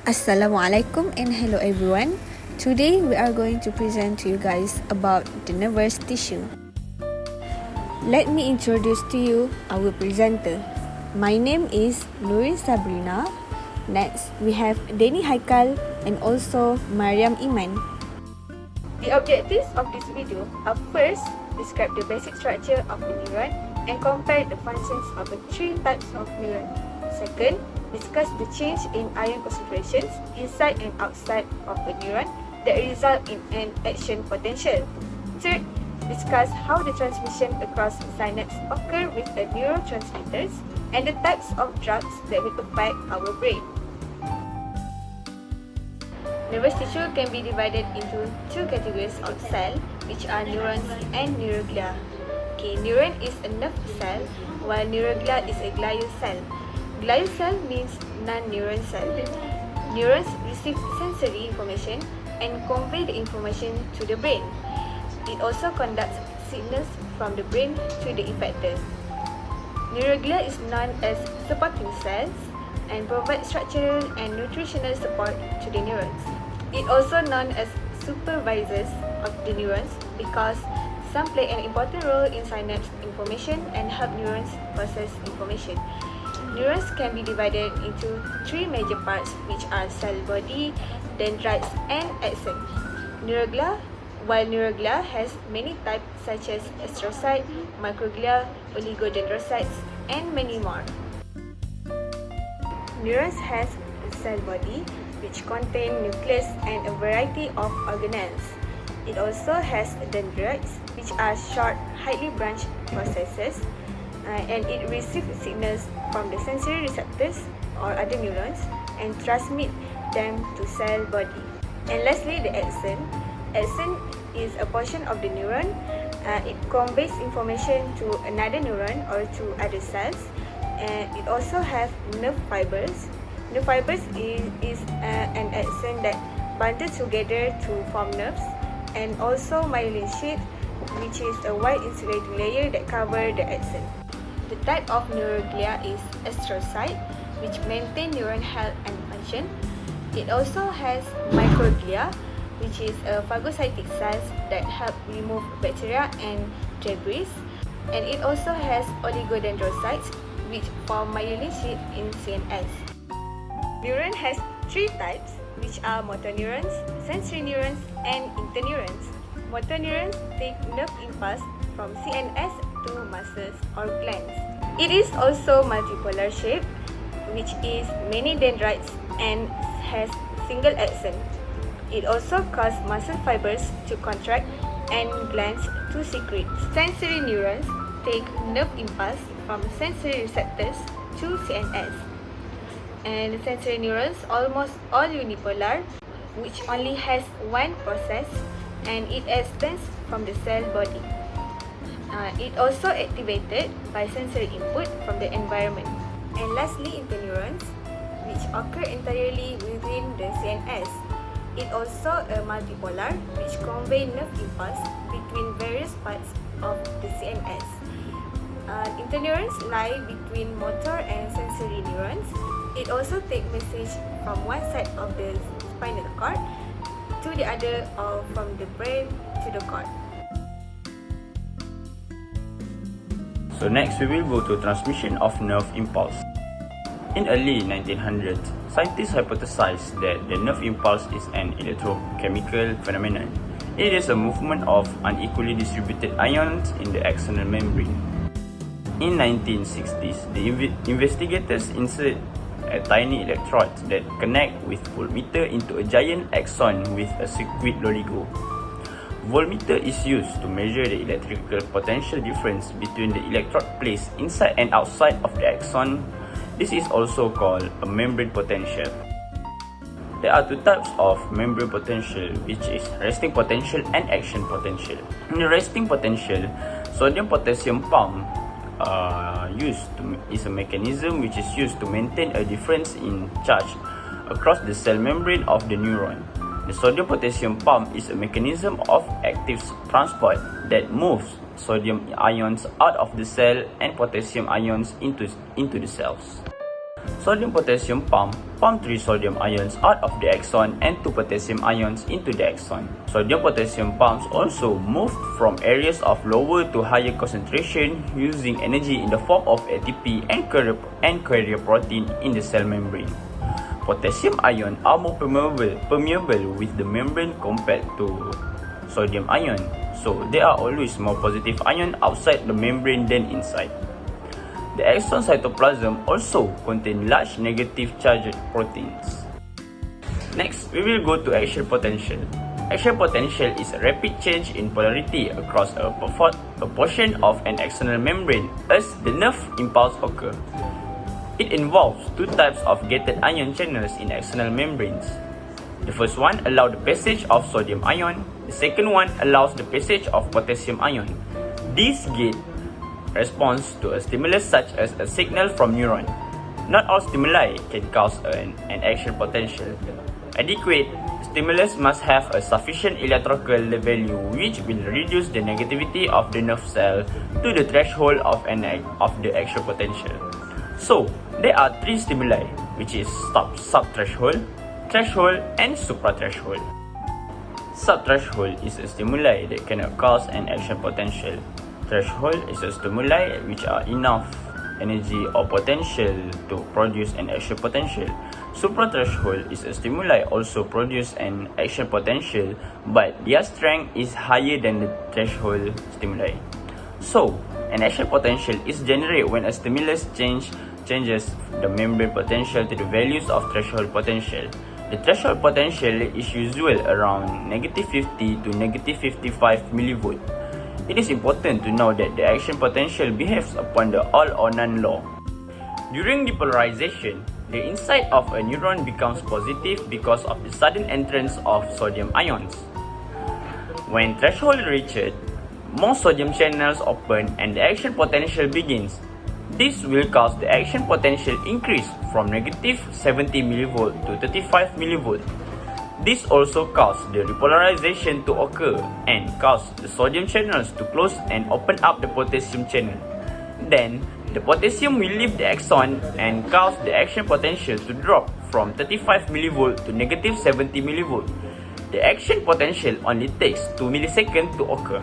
Assalamualaikum and hello everyone. Today we are going to present to you guys about the nervous tissue. Let me introduce to you our presenter. My name is Nurin Sabrina. Next we have Denny Haikal and also Mariam Iman. The objectives of this video are first, describe the basic structure of the neuron and compare the functions of the three types of neuron. Second, discuss the change in ion concentrations inside and outside of a neuron that result in an action potential. Third, discuss how the transmission across synapse occur with the neurotransmitters and the types of drugs that will affect our brain. Nervous tissue can be divided into two categories of cell, which are neurons and neuroglia. Neuron is a nerve cell, while neuroglia is a glial cell. Glial cell means non-neuron cell. Neurons receive sensory information and convey the information to the brain. It also conducts signals from the brain to the effectors. Neuroglia is known as supporting cells and provide structural and nutritional support to the neurons. It also known as supervisors of the neurons because some play an important role in synapse information and help neurons process information. Neurons can be divided into three major parts, which are cell body, dendrites, and axon. While neuroglia has many types such as astrocyte, microglia, oligodendrocytes, and many more. Neurons has a cell body, which contain nucleus and a variety of organelles. It also has dendrites, which are short, highly branched processes, and it receives signals from the sensory receptors or other neurons and transmit them to cell body. And lastly, the axon. Axon is a portion of the neuron. It conveys information to another neuron or to other cells. And it also has nerve fibers. Nerve fibers is an axon that bundle together to form nerves, and also myelin sheath, which is a white insulating layer that covers the axon. The type of neuroglia is astrocyte, which maintain neuron health and function. It also has microglia, which is a phagocytic cells that help remove bacteria and debris. And it also has oligodendrocytes, which form myelin sheath in CNS. Neuron has three types, which are motor neurons, sensory neurons, and interneurons. Motor neurons take nerve impulse from CNS to muscles or glands. It is also multipolar shape, which is many dendrites and has single axon. It also causes muscle fibers to contract and glands to secrete. Sensory neurons take nerve impulse from sensory receptors to CNS. And sensory neurons almost all unipolar, which only has one process, and it extends from the cell body. It also activated by sensory input from the environment. And lastly, interneurons, which occur entirely within the CNS. It also a multipolar, which convey nerve impulse between various parts of the CNS. Interneurons lie between motor and sensory neurons. It also takes message from one side of the spinal cord to the other, or from the brain to the cord. So next we will go to transmission of nerve impulse. In early 1900s, scientists hypothesized that the nerve impulse is an electrochemical phenomenon. It is a movement of unequally distributed ions in the axonal membrane. In 1960s, the investigators insert a tiny electrode that connect with voltmeter into a giant axon with a circuit oligo. Voltmeter is used to measure the electrical potential difference between the electrode placed inside and outside of the axon. This is also called a membrane potential. There are two types of membrane potential, which is resting potential and action potential. In the resting potential, sodium-potassium pump is a mechanism which is used to maintain a difference in charge across the cell membrane of the neuron. The sodium-potassium pump is a mechanism of active transport that moves sodium ions out of the cell and potassium ions into the cells. Sodium-potassium pump 3 sodium ions out of the axon and 2 potassium ions into the axon. Sodium-potassium pumps also moved from areas of lower to higher concentration using energy in the form of ATP and carrier protein in the cell membrane. Potassium ions are more permeable with the membrane compared to sodium ion, so there are always more positive ions outside the membrane than inside. The axon cytoplasm also contains large negative charged proteins. Next, we will go to axial potential. Axial potential is a rapid change in polarity across a portion of an axonal membrane as the nerve impulse occurs. It involves two types of gated ion channels in axonal membranes. The first one allows the passage of sodium ion. The second one allows the passage of potassium ion. This gate responds to a stimulus such as a signal from neuron. Not all stimuli can cause an axial potential. Adequate stimulus must have a sufficient electrical value which will reduce the negativity of the nerve cell to the threshold of the axial potential. So, there are three stimuli, which is subthreshold, threshold, and suprathreshold. Subthreshold is a stimuli that cannot cause an axial potential. Threshold is a stimuli which are enough energy or potential to produce an axial potential. Suprathreshold is a stimuli also produce an axial potential, but their strength is higher than the threshold stimuli. So, an axial potential is generated when a stimulus changes the membrane potential to the values of threshold potential. The threshold potential is usually around -50 to -55 mV. It is important to know that the action potential behaves upon the all or none law. During depolarization, the inside of a neuron becomes positive because of the sudden entrance of sodium ions. When threshold reached, more sodium channels open and the action potential begins. This will cause the action potential increase from -70 mV to 35 mV. This also causes the repolarization to occur and cause the sodium channels to close and open up the potassium channel. Then, the potassium will leave the axon and cause the action potential to drop from 35 mV to -70 mV. The action potential only takes 2 milliseconds to occur.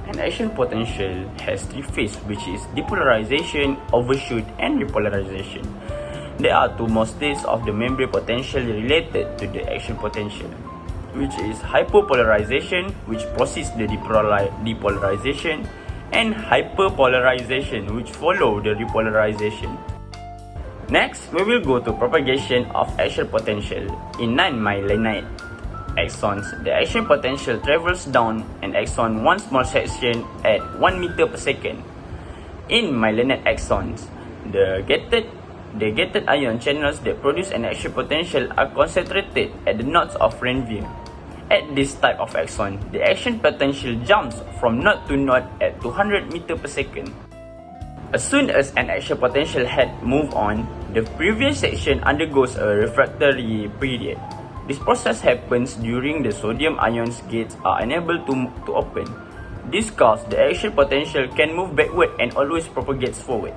An action potential has three phases, which is depolarization, overshoot, and repolarization. There are two more states of the membrane potential related to the action potential, which is hyperpolarization, which precedes the depolarization, and hyperpolarization, which follow the repolarization. Next, we will go to propagation of action potential. In non-myelinate axons, the action potential travels down an axon one small section at 1 meter per second. In myelinate axons, the gated ion channels that produce an action potential are concentrated at the nodes of Ranvier. At this type of axon, the action potential jumps from node to node at 200 meters per second. As soon as an action potential had moved on, the previous section undergoes a refractory period. This process happens during the sodium ions gates are unable to open. This causes the action potential can move backward and always propagates forward.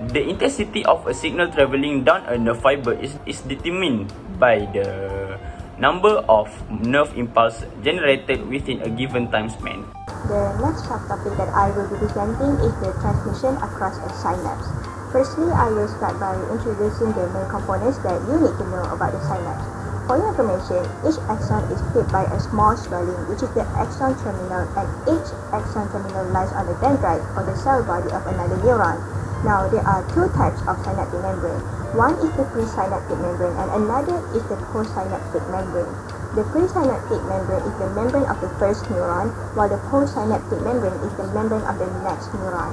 The intensity of a signal traveling down a nerve fiber is determined by the number of nerve impulses generated within a given time span. The next subtopic that I will be presenting is the transmission across a synapse. Firstly, I will start by introducing the main components that you need to know about the synapse. For your information, each axon is tipped by a small swelling, which is the axon terminal, and each axon terminal lies on the dendrite or the cell body of another neuron. Now, there are two types of synaptic membrane. One is the presynaptic membrane and another is the postsynaptic membrane. The presynaptic membrane is the membrane of the first neuron, while the postsynaptic membrane is the membrane of the next neuron.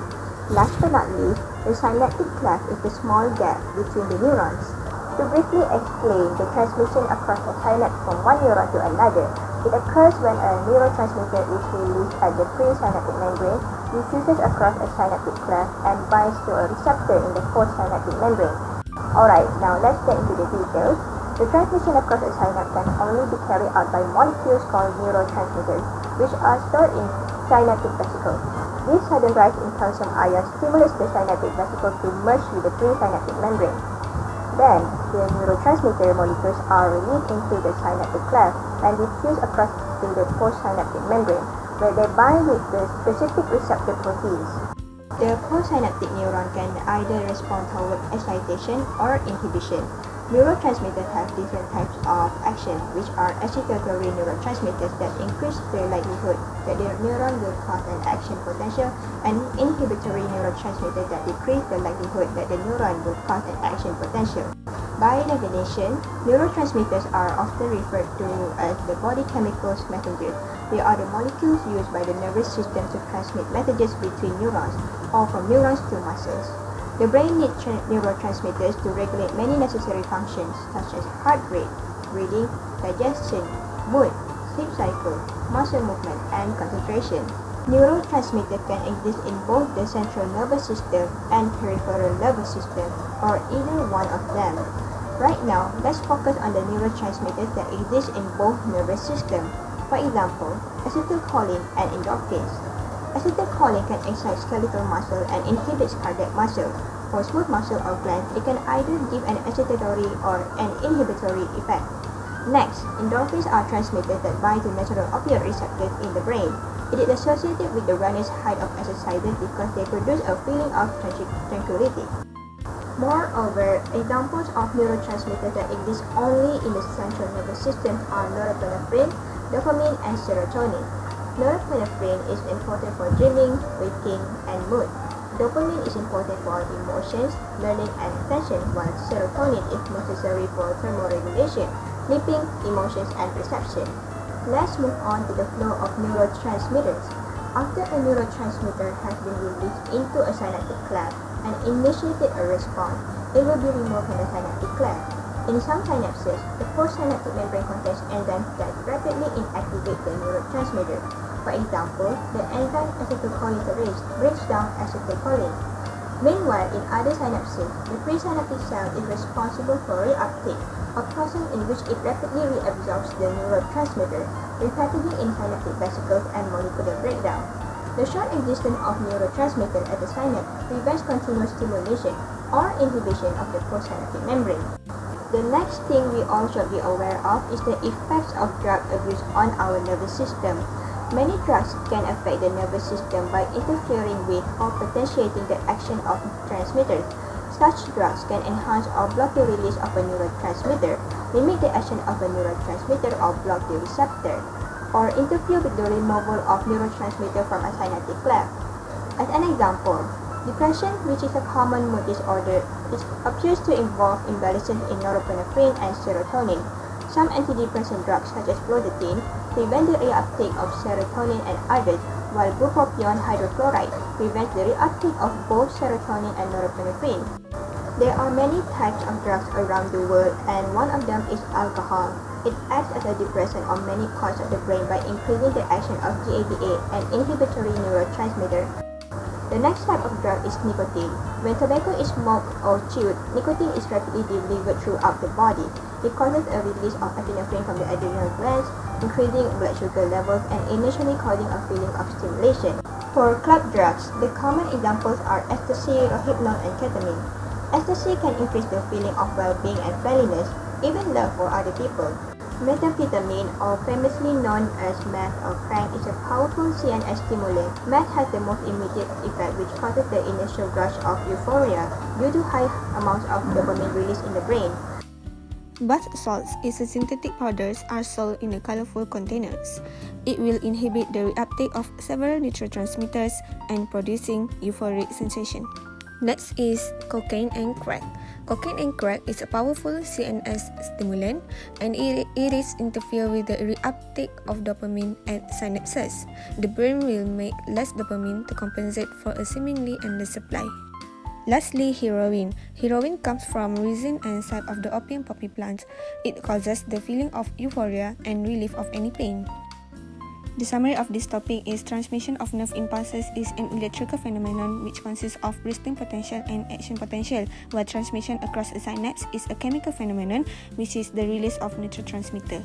Last but not least, the synaptic cleft is the small gap between the neurons. To briefly explain the transmission across a synapse from one neuron to another, it occurs when a neurotransmitter is released at the presynaptic membrane, diffuses across a synaptic cleft, and binds to a receptor in the postsynaptic membrane. Alright, now let's get into the details. The transmission across a synapse can only be carried out by molecules called neurotransmitters, which are stored in synaptic vesicles. This sudden rise in calcium ion stimulates the synaptic vesicle to merge with the presynaptic membrane. Then, the neurotransmitter molecules are released into the synaptic cleft and diffuse across to the postsynaptic membrane, where they bind with the specific receptor proteins. The postsynaptic neuron can either respond toward excitation or inhibition. Neurotransmitters have different types of action, which are excitatory neurotransmitters that increase the likelihood that the neuron will cause an action potential, and inhibitory neurotransmitters that decrease the likelihood that the neuron will cause an action potential. By definition, neurotransmitters are often referred to as the body chemicals messengers. They are the molecules used by the nervous system to transmit messages between neurons, or from neurons to muscles. The brain needs neurotransmitters to regulate many necessary functions such as heart rate, breathing, digestion, mood, sleep cycle, muscle movement, and concentration. Neurotransmitters can exist in both the central nervous system and peripheral nervous system, or either one of them. Right now, let's focus on the neurotransmitters that exist in both nervous systems. For example, acetylcholine and endorphins. Acetylcholine can excite skeletal muscle and inhibits cardiac muscle. For smooth muscle or glands, it can either give an excitatory or an inhibitory effect. Next, endorphins are transmitters that bind to natural opioid receptors in the brain. It is associated with the runner's high of exercises because they produce a feeling of tranquility. Moreover, examples of neurotransmitters that exist only in the central nervous system are norepinephrine, dopamine, and serotonin. Norepinephrine is important for dreaming, waking, and mood. Dopamine is important for emotions, learning, and attention, while serotonin is necessary for thermoregulation, sleeping, emotions, and perception. Let's move on to the flow of neurotransmitters. After a neurotransmitter has been released into a synaptic cleft and initiated a response, it will be removed from the synaptic cleft. In some synapses, the postsynaptic membrane contains enzymes that rapidly inactivate the neurotransmitter. For example, the enzyme acetylcholinesterase breaks down acetylcholine. Meanwhile, in other synapses, the presynaptic cell is responsible for reuptake, a process in which it rapidly reabsorbs the neurotransmitter, repackaging in synaptic vesicles and molecular breakdown. The short existence of neurotransmitter at the synapse prevents continuous stimulation or inhibition of the postsynaptic membrane. The next thing we all should be aware of is the effects of drug abuse on our nervous system. Many drugs can affect the nervous system by interfering with or potentiating the action of transmitters. Such drugs can enhance or block the release of a neurotransmitter, limit the action of a neurotransmitter or block the receptor, or interfere with the removal of neurotransmitter from a synaptic cleft. As an example, depression, which is a common mood disorder, appears to involve imbalances in norepinephrine and serotonin. Some antidepressant drugs, such as clozapine, prevent the reuptake of serotonin and others, while bupropion hydrochloride prevents the reuptake of both serotonin and norepinephrine. There are many types of drugs around the world, and one of them is alcohol. It acts as a depressant on many parts of the brain by increasing the action of GABA, an inhibitory neurotransmitter. The next type of drug is nicotine. When tobacco is smoked or chewed, nicotine is rapidly delivered throughout the body. It causes a release of epinephrine from the adrenal glands, increasing blood sugar levels and initially causing a feeling of stimulation. For club drugs, the common examples are ecstasy, rohypnol, and ketamine. Ecstasy can increase the feeling of well-being and friendliness, even love for other people. Methamphetamine, or famously known as meth or crank, is a powerful CNS stimulant. Meth has the most immediate effect, which causes the initial rush of euphoria due to high amounts of dopamine released in the brain. Bath salts is a synthetic powders are sold in a colorful containers. It will inhibit the reuptake of several neurotransmitters and producing euphoric sensation. Next is cocaine and crack. Cocaine and crack is a powerful CNS stimulant, and it is interfere with the reuptake of dopamine at synapses. The brain will make less dopamine to compensate for a seemingly endless supply. Lastly, heroin. Heroin comes from resin and sap of the opium poppy plant. It causes the feeling of euphoria and relief of any pain. The summary of this topic is transmission of nerve impulses is an electrical phenomenon which consists of resting potential and action potential, while transmission across a synapse is a chemical phenomenon which is the release of neurotransmitter.